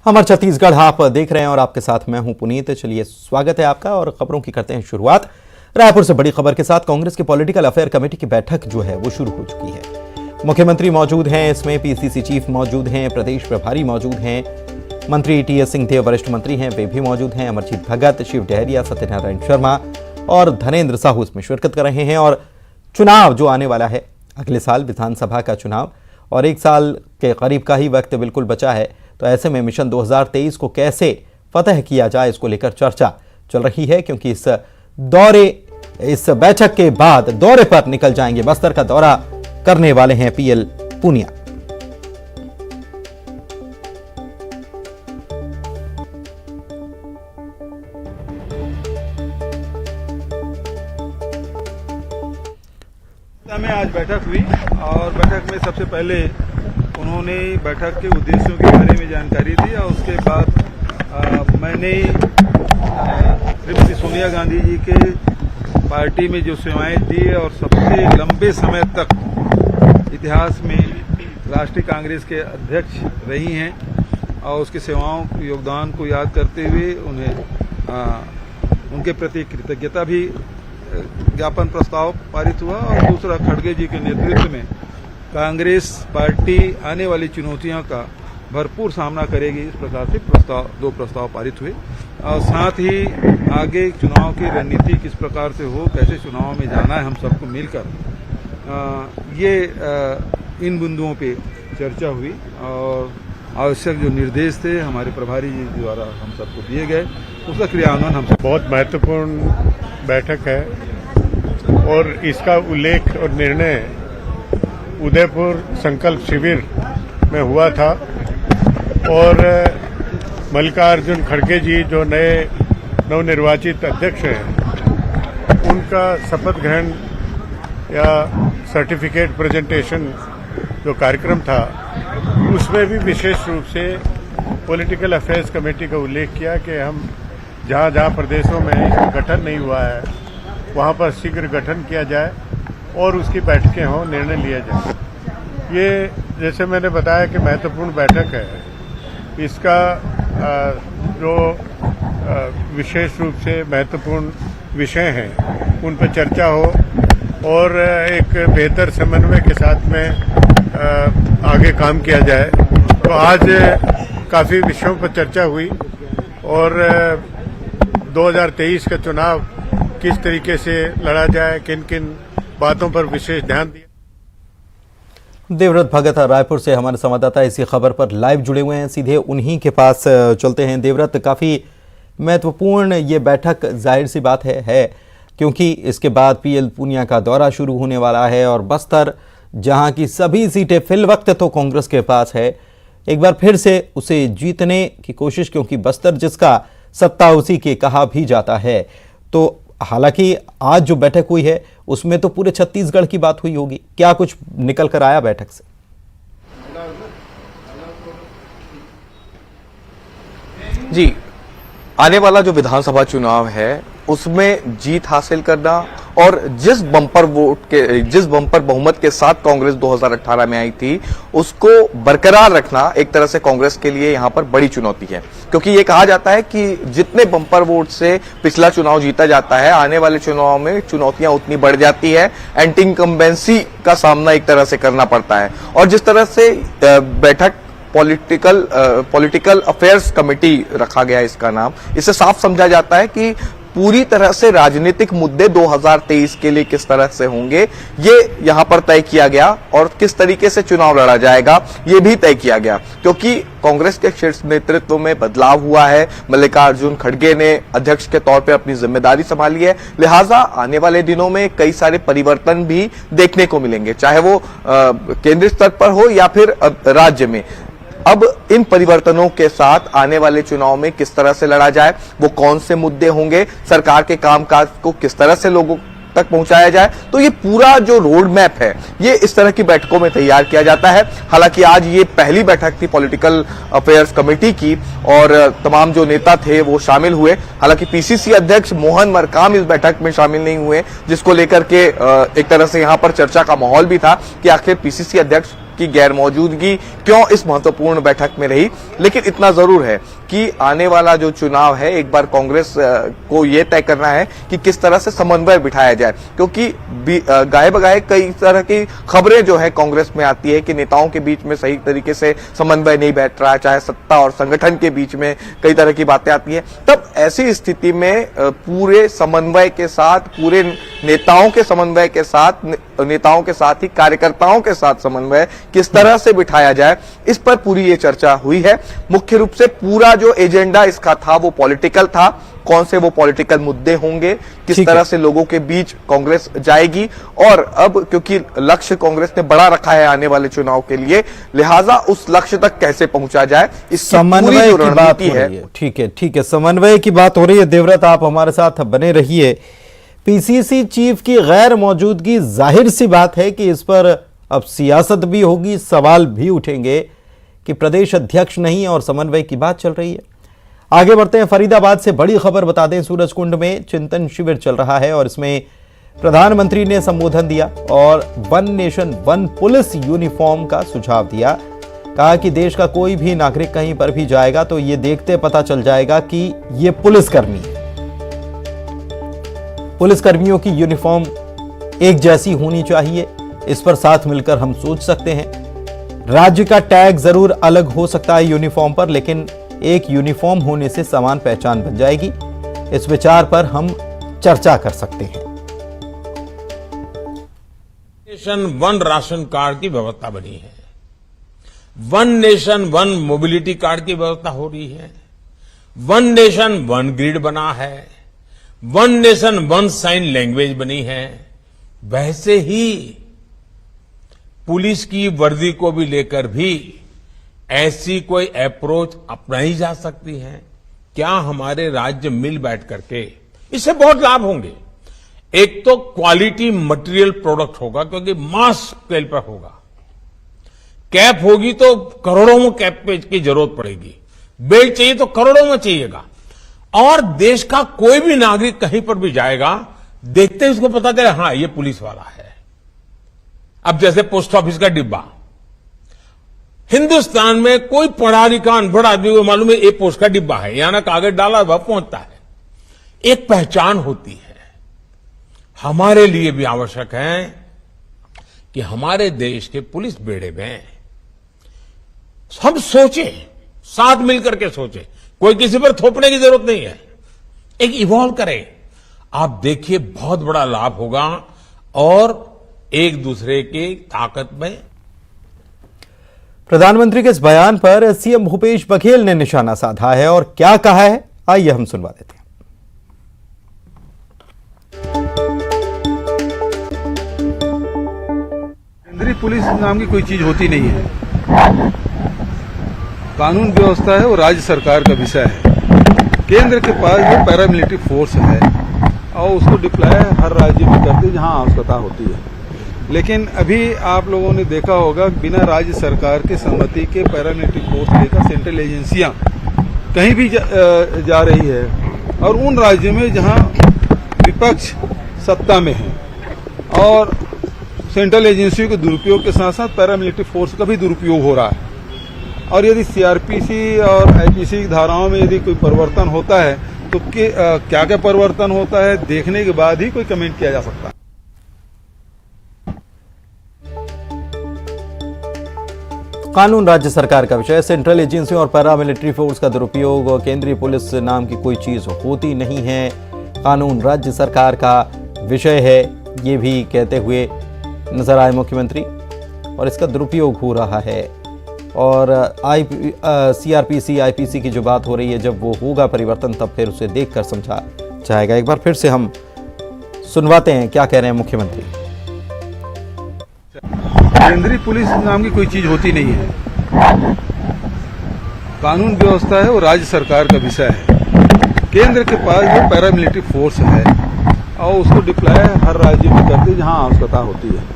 हमार छत्तीसगढ़ आप देख रहे हैं और आपके साथ मैं हूं पुनीत। चलिए स्वागत है आपका और खबरों की करते हैं शुरुआत। रायपुर से बड़ी खबर के साथ कांग्रेस की पॉलिटिकल अफेयर कमेटी की बैठक जो है वो शुरू हो चुकी है। मुख्यमंत्री मौजूद हैं, इसमें पीसीसी चीफ मौजूद हैं, प्रदेश प्रभारी मौजूद हैं, मंत्री टीएस सिंहदेव वरिष्ठ मंत्री हैं, वे भी मौजूद हैं, अमरजीत भगत, शिव डहरिया, सत्यनारायण शर्मा और धनेन्द्र साहू इसमें शिरकत कर रहे हैं। और चुनाव जो आने वाला है अगले साल विधानसभा का चुनाव और 1 साल के करीब का ही वक्त बिल्कुल बचा है, तो ऐसे में मिशन 2023 को कैसे फतह किया जाए इसको लेकर चर्चा चल रही है, क्योंकि इस बैठक के बाद दौरे पर निकल जाएंगे। बस्तर का दौरा करने वाले हैं पीएल पूनिया। में आज बैठक हुई और बैठक में सबसे पहले उन्होंने बैठक के उद्देश्यों के बारे में जानकारी दी और उसके बाद मैंने श्रीमती सोनिया गांधी जी के पार्टी में जो सेवाएं दी और सबसे लंबे समय तक इतिहास में राष्ट्रीय कांग्रेस के अध्यक्ष रही हैं और उसकी सेवाओं योगदान को याद करते हुए उन्हें उनके प्रति कृतज्ञता भी ज्ञापन प्रस्ताव पारित हुआ। और दूसरा, खड़गे जी के नेतृत्व में कांग्रेस पार्टी आने वाली चुनौतियों का भरपूर सामना करेगी, इस प्रकार से दो प्रस्ताव पारित हुए। और साथ ही आगे चुनाव की रणनीति किस प्रकार से हो, कैसे चुनाव में जाना है, हम सबको मिलकर इन बिंदुओं पे चर्चा हुई और आवश्यक जो निर्देश थे हमारे प्रभारी जी द्वारा हम सबको दिए गए, उसका क्रियान्वयन हम सब। बहुत महत्वपूर्ण बैठक है और इसका उल्लेख और निर्णय उदयपुर संकल्प शिविर में हुआ था और मल्लिकार्जुन खड़गे जी जो नए नवनिर्वाचित अध्यक्ष हैं, उनका शपथ ग्रहण या सर्टिफिकेट प्रेजेंटेशन जो कार्यक्रम था, उसमें भी विशेष रूप से पॉलिटिकल अफेयर्स कमेटी का उल्लेख किया कि हम जहां जहां प्रदेशों में इसका गठन नहीं हुआ है वहां पर शीघ्र गठन किया जाए और उसकी बैठकें हों, निर्णय लिया जाए। ये जैसे मैंने बताया कि महत्वपूर्ण बैठक है, इसका जो विशेष रूप से महत्वपूर्ण विषय हैं उन पर चर्चा हो और एक बेहतर समन्वय के साथ में आगे काम किया जाए। तो आज काफ़ी विषयों पर चर्चा हुई और 2023 का चुनाव किस तरीके से लड़ा जाए, किन किन बातों पर विशेष ध्यान दिया। देवव्रत भगत रायपुर से हमारे संवाददाता इसी खबर पर लाइव जुड़े हुए हैं, सीधे उन्हीं के पास चलते हैं। देवव्रत, काफ़ी महत्वपूर्ण ये बैठक जाहिर सी बात है क्योंकि इसके बाद पीएल पूनिया का दौरा शुरू होने वाला है और बस्तर जहां की सभी सीटें फिल वक्त तो कांग्रेस के पास है, एक बार फिर से उसे जीतने की कोशिश, क्योंकि बस्तर जिसका सत्ता उसी के कहा भी जाता है। तो हालांकि आज जो बैठक हुई है उसमें तो पूरे छत्तीसगढ़ की बात हुई होगी, क्या कुछ निकल कर आया बैठक से? जी, आने वाला जो विधानसभा चुनाव है उसमें जीत हासिल करना और जिस बम्पर बहुमत के साथ कांग्रेस 2018 में आई थी उसको बरकरार रखना एक तरह से कांग्रेस के लिए यहां पर बड़ी चुनौती है, क्योंकि ये कहा जाता है कि जितने बम्पर वोट से पिछला चुनाव जीता जाता है, आने वाले चुनाव में चुनौतियां उतनी बढ़ जाती है, एंटी इनकम्बेंसी का सामना एक तरह से करना पड़ता है। और जिस तरह से बैठक पॉलिटिकल अफेयर्स कमेटी रखा गया इसका नाम, इससे साफ समझा जाता है कि पूरी तरह से राजनीतिक मुद्दे 2023 के लिए किस तरह से होंगे ये यहां पर तय किया गया और किस तरीके से चुनाव लड़ा जाएगा ये भी तय किया गया, क्योंकि कांग्रेस के शीर्ष नेतृत्व में बदलाव हुआ है। मल्लिकार्जुन खड़गे ने अध्यक्ष के तौर पर अपनी जिम्मेदारी संभाली है, लिहाजा आने वाले दिनों में कई सारे परिवर्तन भी देखने को मिलेंगे, चाहे वो केंद्रीय स्तर पर हो या फिर राज्य में। अब इन परिवर्तनों के साथ आने वाले चुनाव में किस तरह से लड़ा जाए, वो कौन से मुद्दे होंगे, सरकार के कामकाज को किस तरह से लोगों तक पहुंचाया जाए, तो ये पूरा जो रोड मैप है ये इस तरह की बैठकों में तैयार किया जाता है। हालांकि आज ये पहली बैठक थी पॉलिटिकल अफेयर्स कमेटी की और तमाम जो नेता थे वो शामिल हुए। हालांकि पीसीसी अध्यक्ष मोहन मरकाम इस बैठक में शामिल नहीं हुए, जिसको लेकर के एक तरह से यहां पर चर्चा का माहौल भी था कि आखिर पीसीसी अध्यक्ष की गैर मौजूदगी क्यों इस महत्वपूर्ण बैठक में रही। लेकिन इतना जरूर है कि आने वाला जो चुनाव है एक बार कांग्रेस को यह तय करना है कि किस तरह से समन्वय बिठाया जाए, क्योंकि गाये बगाए कई तरह की खबरें जो है कांग्रेस में आती है कि नेताओं के बीच में सही तरीके से समन्वय नहीं बैठ रहा है, चाहे सत्ता और संगठन के बीच में कई तरह की बातें आती हैं। तब ऐसी स्थिति में पूरे समन्वय के साथ, पूरे नेताओं के समन्वय के साथ, नेताओं के साथ ही कार्यकर्ताओं के साथ समन्वय किस तरह से बिठाया जाए, इस पर पूरी ये चर्चा हुई है। मुख्य रूप से पूरा जो एजेंडा इसका था वो पॉलिटिकल था, कौन से वो पॉलिटिकल मुद्दे होंगे, किस तरह से लोगों के बीच कांग्रेस जाएगी, और अब क्योंकि लक्ष्य कांग्रेस ने बड़ा रखा है आने वाले चुनाव के लिए, लिहाजा उस लक्ष्य तक कैसे पहुंचा जाए, इसकी पूरी जो रणनीति है। ठीक है, समन्वय की बात हो रही है। देवव्रत, आप हमारे साथ बने रहिए। पीसीसी चीफ की गैर मौजूदगी, जाहिर सी बात है कि इस पर अब सियासत भी होगी, सवाल भी उठेंगे कि प्रदेश अध्यक्ष नहीं और समन्वय की बात चल रही है। आगे बढ़ते हैं, फरीदाबाद से बड़ी खबर बता दें। सूरजकुंड में चिंतन शिविर चल रहा है और इसमें प्रधानमंत्री ने संबोधन दिया और one nation one police uniform का सुझाव दिया। कहा कि देश का कोई भी नागरिक कहीं पर भी जाएगा तो ये देखते पता चल जाएगा कि ये पुलिसकर्मी है। पुलिसकर्मियों की यूनिफॉर्म एक जैसी होनी चाहिए, इस पर साथ मिलकर हम सोच सकते हैं। राज्य का टैग जरूर अलग हो सकता है यूनिफॉर्म पर, लेकिन एक यूनिफॉर्म होने से समान पहचान बन जाएगी। इस विचार पर हम चर्चा कर सकते हैं। नेशन वन राशन कार्ड की व्यवस्था बनी है, one nation one mobility card की व्यवस्था हो रही है, वन नेशन वन ग्रिड बना है, one nation one sine language बनी है। वैसे ही पुलिस की वर्दी को भी लेकर भी ऐसी कोई अप्रोच अपनाई जा सकती है। क्या हमारे राज्य मिल बैठ करके, इससे बहुत लाभ होंगे। एक तो क्वालिटी मटेरियल प्रोडक्ट होगा, क्योंकि मास स्केल पर होगा। कैप होगी तो करोड़ों में कैप की जरूरत पड़ेगी, बेल्ट चाहिए तो करोड़ों में चाहिएगा। और देश का कोई भी नागरिक कहीं पर भी जाएगा, देखते ही उसको पता चले हाँ ये पुलिस वाला है। अब जैसे पोस्ट ऑफिस का डिब्बा, हिंदुस्तान में कोई पढ़ा लिखा अनपढ़ आदमी को मालूम है ये पोस्ट का डिब्बा है, यहां ना कागज डाला वह पहुंचता है। एक पहचान होती है। हमारे लिए भी आवश्यक है कि हमारे देश के पुलिस बेड़े में हम सोचें, साथ मिलकर के सोचें, कोई किसी पर थोपने की जरूरत नहीं है, एक इवॉल्व करें। आप देखिए बहुत बड़ा लाभ होगा और एक दूसरे की ताकत में। प्रधानमंत्री के इस बयान पर सीएम भूपेश बघेल ने निशाना साधा है और क्या कहा है, आइए हम सुनवा देते हैं। केंद्रीय पुलिस नाम की कोई चीज होती नहीं है। कानून व्यवस्था है वो राज्य सरकार का विषय है। केंद्र के पास जो पैरामिलिट्री फोर्स है और उसको डिप्लॉय हर राज्य में करती है जहां आवश्यकता होती है। लेकिन अभी आप लोगों ने देखा होगा बिना राज्य सरकार के सहमति के पैरामिलिट्री फोर्स लेकर सेंट्रल एजेंसियां कहीं भी जा रही है, और उन राज्यों में जहां विपक्ष सत्ता में है और सेंट्रल एजेंसियों के दुरुपयोग के साथ साथ पैरामिलिट्री फोर्स का भी दुरुपयोग हो रहा है। और यदि सीआरपीसी और आईपीसी की धाराओं में यदि कोई परिवर्तन होता है तो क्या क्या परिवर्तन होता है देखने के बाद ही कोई कमेंट किया जा सकता है। कानून राज्य सरकार का विषय, सेंट्रल एजेंसी और पैरामिलिट्री फोर्स का दुरुपयोग और केंद्रीय पुलिस नाम की कोई चीज होती नहीं है। कानून राज्य सरकार का विषय है, ये भी कहते हुए नजर आए मुख्यमंत्री, और इसका दुरुपयोग हो रहा है। और सीआरपीसी आईपीसी की जो बात हो रही है, जब वो होगा परिवर्तन तब फिर उसे देखकर समझा जाएगा। एक बार फिर से हम सुनवाते हैं क्या कह रहे हैं मुख्यमंत्री। केंद्रीय पुलिस नाम की कोई चीज होती नहीं है। कानून व्यवस्था है वो राज्य सरकार का विषय है। केंद्र के पास जो पैरामिलिट्री फोर्स है और उसको डिप्लॉय हर राज्य में करती है जहां आवश्यकता होती है।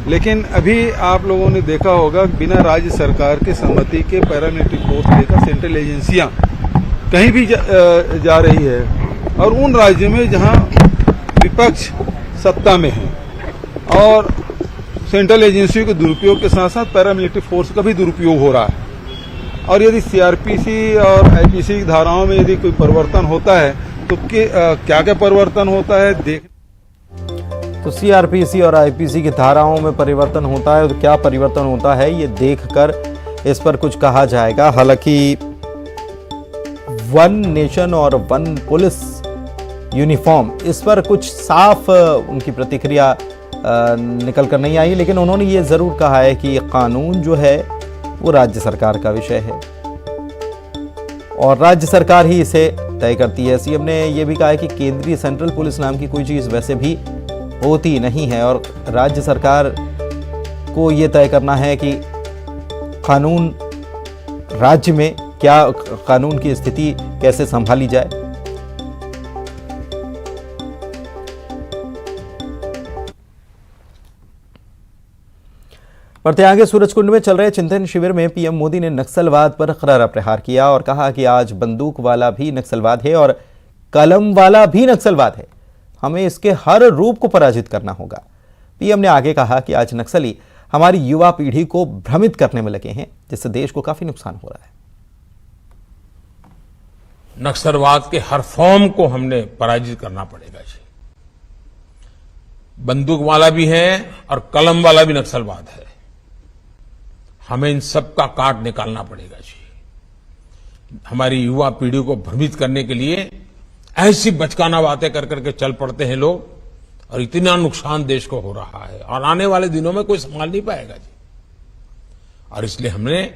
लेकिन अभी आप लोगों ने देखा होगा बिना राज्य सरकार के सहमति के पैरामिलिट्री फोर्स लेकर सेंट्रल एजेंसियां कहीं भी जा रही है, और उन राज्यों में जहां विपक्ष सत्ता में है और सेंट्रल एजेंसियों के दुरुपयोग के साथ साथ पैरामिलिट्री फोर्स का भी दुरुपयोग हो रहा है। और यदि सीआरपीसी और आईपीसी की धाराओं में यदि कोई परिवर्तन होता है तो क्या क्या परिवर्तन होता है देख। तो सीआरपीसी और आईपीसी की धाराओं में परिवर्तन होता है तो क्या परिवर्तन होता है ये देखकर इस पर कुछ कहा जाएगा। हालांकि वन नेशन और वन पुलिस यूनिफॉर्म इस पर कुछ साफ उनकी प्रतिक्रिया निकल कर नहीं आई, लेकिन उन्होंने ये जरूर कहा है कि कानून जो है वो राज्य सरकार का विषय है और राज्य सरकार ही इसे तय करती है। सीएम ने यह भी कहा है कि केंद्रीय सेंट्रल पुलिस नाम की कोई चीज वैसे भी होती नहीं है और राज्य सरकार को यह तय करना है कि कानून राज्य में क्या कानून की स्थिति कैसे संभाली जाए। बढ़ते आगे, सूरजकुंड में चल रहे चिंतन शिविर में पीएम मोदी ने नक्सलवाद पर करारा प्रहार किया और कहा कि आज बंदूक वाला भी नक्सलवाद है और कलम वाला भी नक्सलवाद है, हमें इसके हर रूप को पराजित करना होगा। पीएम ने आगे कहा कि आज नक्सली हमारी युवा पीढ़ी को भ्रमित करने में लगे हैं, जिससे देश को काफी नुकसान हो रहा है। नक्सलवाद के हर फॉर्म को हमने पराजित करना पड़ेगा जी। बंदूक वाला भी है और कलम वाला भी नक्सलवाद है, हमें इन सब का काट निकालना पड़ेगा जी। हमारी युवा पीढ़ी को भ्रमित करने के लिए ऐसी बचकाना बातें कर करके चल पड़ते हैं लोग और इतना नुकसान देश को हो रहा है और आने वाले दिनों में कोई संभाल नहीं पाएगा जी। और इसलिए हमने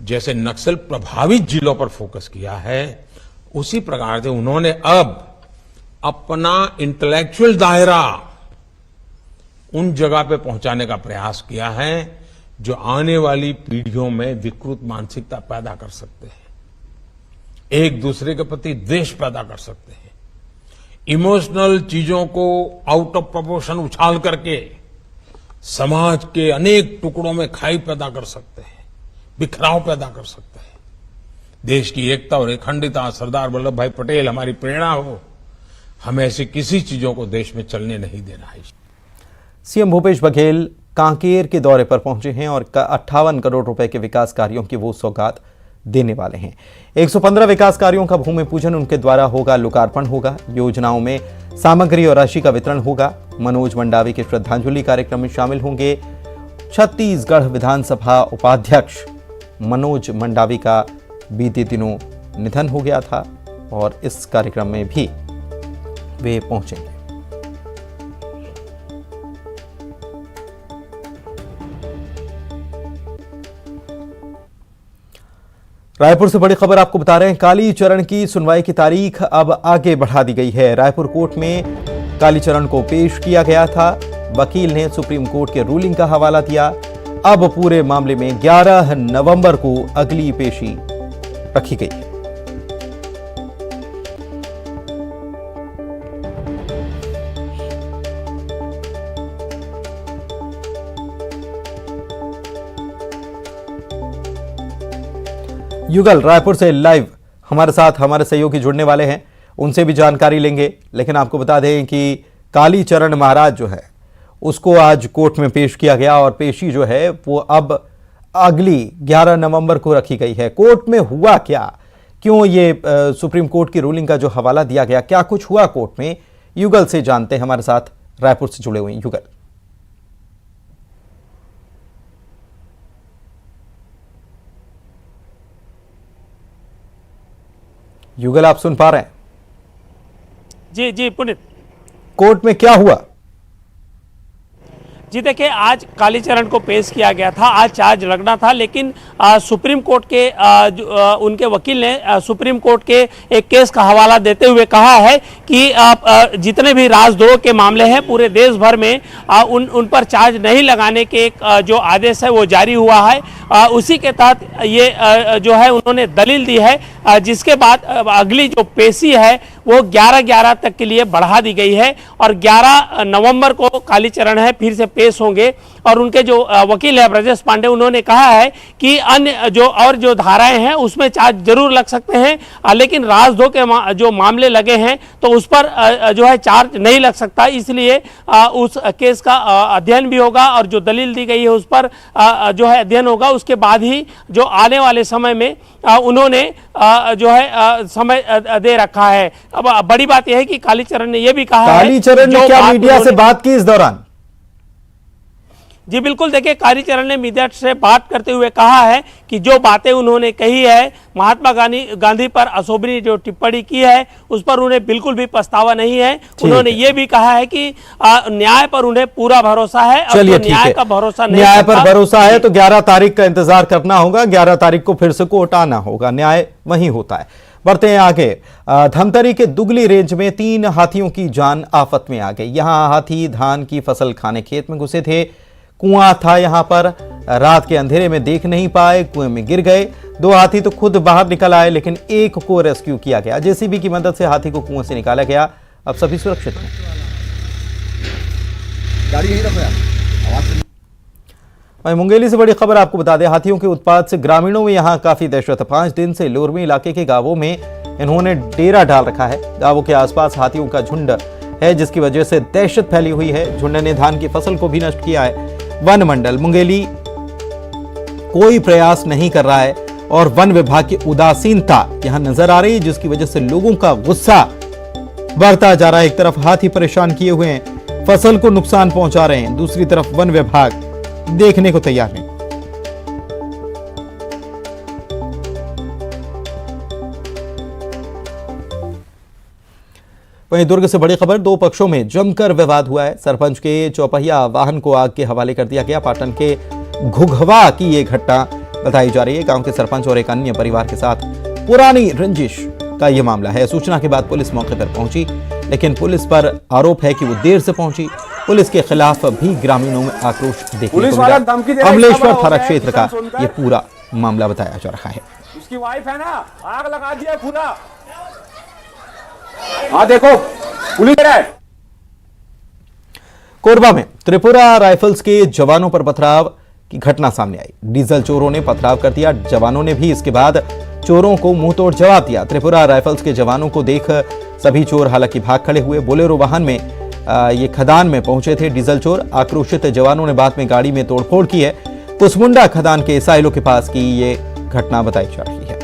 जैसे नक्सल प्रभावित जिलों पर फोकस किया है उसी प्रकार से उन्होंने अब अपना इंटेलेक्चुअल दायरा उन जगह पे पहुंचाने का प्रयास किया है जो आने वाली पीढ़ियों में विकृत मानसिकता पैदा कर सकते हैं, एक दूसरे के प्रति द्वेष पैदा कर सकते हैं, इमोशनल चीजों को आउट ऑफ प्रोपोर्शन उछाल करके समाज के अनेक टुकड़ों में खाई पैदा कर सकते हैं, बिखराव पैदा कर सकते हैं। देश की एकता और अखंडता, सरदार वल्लभ भाई पटेल हमारी प्रेरणा हो, हमें ऐसी किसी चीजों को देश में चलने नहीं देना है। सीएम भूपेश बघेल कांकेर के दौरे पर पहुंचे हैं और 58 करोड़ रुपए के विकास कार्यों की वो सौगात देने वाले हैं। 115 विकास कार्यों का भूमि पूजन उनके द्वारा होगा, लोकार्पण होगा। योजनाओं में सामग्री और राशि का वितरण होगा। मनोज मंडावी के श्रद्धांजलि कार्यक्रम में शामिल होंगे। छत्तीसगढ़ विधानसभा उपाध्यक्ष मनोज मंडावी का बीते दिनों निधन हो गया था और इस कार्यक्रम में भी वे पहुंचेंगे। रायपुर से बड़ी खबर आपको बता रहे हैं, कालीचरण की सुनवाई की तारीख अब आगे बढ़ा दी गई है। रायपुर कोर्ट में कालीचरण को पेश किया गया था। वकील ने सुप्रीम कोर्ट के रूलिंग का हवाला दिया। अब पूरे मामले में 11 नवंबर को अगली पेशी रखी गई है। युगल रायपुर से लाइव हमारे साथ हमारे सहयोगी जुड़ने वाले हैं, उनसे भी जानकारी लेंगे। लेकिन आपको बता दें कि कालीचरण महाराज जो है उसको आज कोर्ट में पेश किया गया और पेशी जो है वो अब अगली 11 नवंबर को रखी गई है। कोर्ट में हुआ क्या, क्यों ये सुप्रीम कोर्ट की रूलिंग का जो हवाला दिया गया, क्या कुछ हुआ कोर्ट में, युगल से जानते हैं। हमारे साथ रायपुर से जुड़े हुए युगल। युगल आप सुन पा रहे हैं? जी जी पुनीत, कोर्ट में क्या हुआ? जी देखिए, आज कालीचरण को पेश किया गया था, आज चार्ज लगना था, लेकिन सुप्रीम कोर्ट के उनके वकील ने सुप्रीम कोर्ट के एक केस का हवाला देते हुए कहा है कि जितने भी राजद्रोह के मामले हैं पूरे देश भर में उन पर चार्ज नहीं लगाने के एक जो आदेश है वो जारी हुआ है। उसी के तहत ये जो है उन्होंने दलील दी है, जिसके बाद अगली जो पेशी है वो 11/11 तक के लिए बढ़ा दी गई है और 11 नवंबर को कालीचरण है फिर से पेश होंगे। और उनके जो वकील है ब्रजेश पांडे, उन्होंने कहा है कि अन्य जो धाराएं हैं उसमें चार्ज जरूर लग सकते हैं, लेकिन राजद्रोह के जो मामले लगे हैं तो उस पर जो है चार्ज नहीं लग सकता। इसलिए उस केस का अध्ययन भी होगा और जो दलील दी गई है उस पर जो है अध्ययन होगा। उसके बाद ही जो आने वाले समय में उन्होंने जो है समय दे रखा है। अब बड़ी बात यह है कि कालीचरण ने यह भी कहा है, कालीचरण ने क्या मीडिया से बात की इस दौरान? जी बिल्कुल, देखिए कालीचरण ने मीडिया से बात करते हुए कहा है कि जो बातें उन्होंने कही है, महात्मा गांधी पर अशोभनीय जो टिप्पणी की है उस पर उन्हें बिल्कुल भी पछतावा नहीं है। उन्होंने ये भी कहा है कि न्याय पर उन्हें पूरा भरोसा है। चलिए, तो न्याय का भरोसा नहीं, न्याय पर भरोसा है तो 11 तारीख का इंतजार करना होगा। 11 तारीख को फिर से कोर्ट आना होगा, न्याय वहीं होता है। बढ़ते हैं आगे। धमतरी के दुगली रेंज में 3 हाथियों की जान आफत में आ गई। यहां हाथी धान की फसल खाने खेत में घुसे थे। कुआं था यहां पर, रात के अंधेरे में देख नहीं पाए, कुएं में गिर गए। 2 हाथी तो खुद बाहर निकल आए, लेकिन एक को रेस्क्यू किया गया। जेसीबी की मदद से हाथी को कुएं से निकाला गया। अब सभी सुरक्षित हैं। वहीं मुंगेली से बड़ी खबर आपको बता दें, हाथियों के उत्पात से ग्रामीणों में यहां काफी दहशत है। 5 दिन से लोरमी इलाके के गांवों में इन्होंने डेरा डाल रखा है। गांवों के आसपास हाथियों का झुंड है, जिसकी वजह से दहशत फैली हुई है। झुंड ने धान की फसल को भी नष्ट किया है। वन मंडल मुंगेली कोई प्रयास नहीं कर रहा है और वन विभाग की उदासीनता यहां नजर आ रही है, जिसकी वजह से लोगों का गुस्सा बढ़ता जा रहा है। एक तरफ हाथी परेशान किए हुए हैं, फसल को नुकसान पहुंचा रहे हैं, दूसरी तरफ वन विभाग देखने को तैयार नहीं। वहीं दुर्ग से बड़ी खबर, 2 पक्षों में जमकर विवाद हुआ है। सरपंच के चौपहिया वाहन को आग के हवाले कर दिया गया। पाटन के घुघवा की यह घटना बताई जा रही है। गांव के सरपंच और एक अन्य परिवार के साथ पुरानी रंजिश का यह मामला है। सूचना के बाद पुलिस मौके पर पहुंची, लेकिन पुलिस पर आरोप है कि वो देर से पहुंची। पुलिस के खिलाफ भी ग्रामीणों में आक्रोश देखने को मिला। अमलेश्वर थाना क्षेत्र का यह पूरा मामला बताया जा रहा है। उसकी वाइफ है ना, आग लगा दिया पूरा। हाँ देखो, पुलिस है। कोरबा में त्रिपुरा राइफल्स के जवानों पर पथराव की घटना सामने आई। डीजल चोरों ने पथराव कर दिया। जवानों ने भी इसके बाद चोरों को मुंह तोड़ जवाब दिया। त्रिपुरा राइफल्स के जवानों को देख सभी चोर हालांकि भाग खड़े हुए। बोलेरो वाहन में ये खदान में पहुंचे थे डीजल चोर। आक्रोशित जवानों ने बाद में गाड़ी में तोड़फोड़ की है। कुसमुंडा खदान के साइलो के पास की ये घटना बताई जा रही है।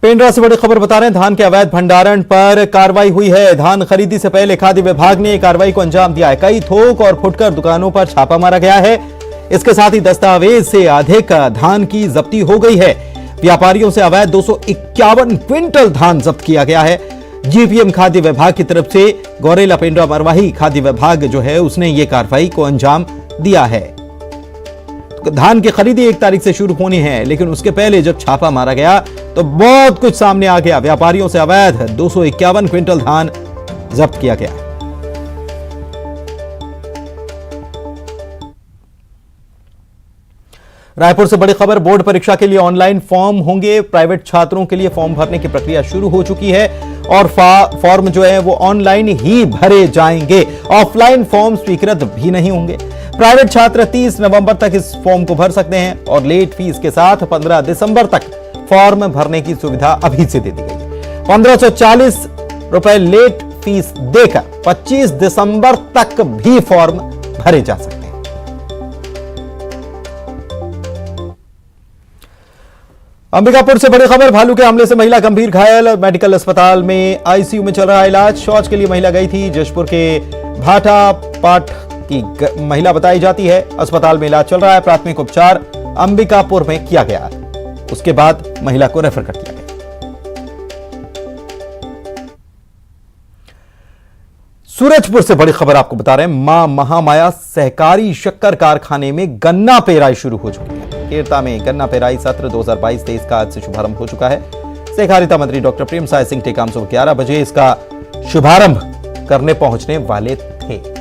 पेंड्रा से बड़ी खबर बता रहे हैं, धान के अवैध भंडारण पर कार्रवाई हुई है। धान खरीदी से पहले खाद्य विभाग ने कार्रवाई को अंजाम दिया है। कई थोक और फुटकर दुकानों पर छापा मारा गया है। इसके साथ ही दस्तावेज से अधिक धान की जब्ती हो गई है। व्यापारियों से अवैध 251 क्विंटल धान जब्त किया गया है। जीपीएम खाद्य विभाग की तरफ से गौरेला पेंड्रा मरवाही खाद्य विभाग जो है उसने ये कार्रवाई को अंजाम दिया है। धान की खरीदी 1 तारीख से शुरू होनी है, लेकिन उसके पहले जब छापा मारा गया तो बहुत कुछ सामने आ गया। व्यापारियों से अवैध 251 क्विंटल धान जब्त किया गया। रायपुर से बड़ी खबर, बोर्ड परीक्षा के लिए ऑनलाइन फॉर्म होंगे। प्राइवेट छात्रों के लिए फॉर्म भरने की प्रक्रिया शुरू हो चुकी है और फॉर्म जो है वो ऑनलाइन ही भरे जाएंगे। ऑफलाइन फॉर्म स्वीकृत भी नहीं होंगे। प्राइवेट छात्र 30 नवंबर तक इस फॉर्म को भर सकते हैं और लेट फीस के साथ 15 दिसंबर तक फॉर्म भरने की सुविधा अभी से दे दी गई है। 1540 रुपए लेट फीस देकर 25 दिसंबर तक भी फॉर्म भरे जा सकते हैं। अंबिकापुर से बड़ी खबर, भालू के हमले से महिला गंभीर घायल, मेडिकल अस्पताल में आईसीयू में चल रहा है इलाज। शौच के लिए महिला गई थी। जशपुर के भाटा पाट की महिला बताई जाती है। अस्पताल में इलाज चल रहा है। प्राथमिक उपचार अंबिकापुर में किया गया, उसके बाद महिला को रेफर कर दिया गया। सूरजपुर से बड़ी खबर आपको बता रहे हैं, मां महामाया सहकारी शक्कर कारखाने में गन्ना पेराई शुरू हो चुकी है। केरता में गन्ना पेराई सत्र 2022-23 का आज से शुभारंभ हो चुका है। सहकारिता मंत्री डॉक्टर प्रेमसाय सिंह टेकाम सुबह 11 बजे इसका शुभारंभ करने पहुंचने वाले थे। थे।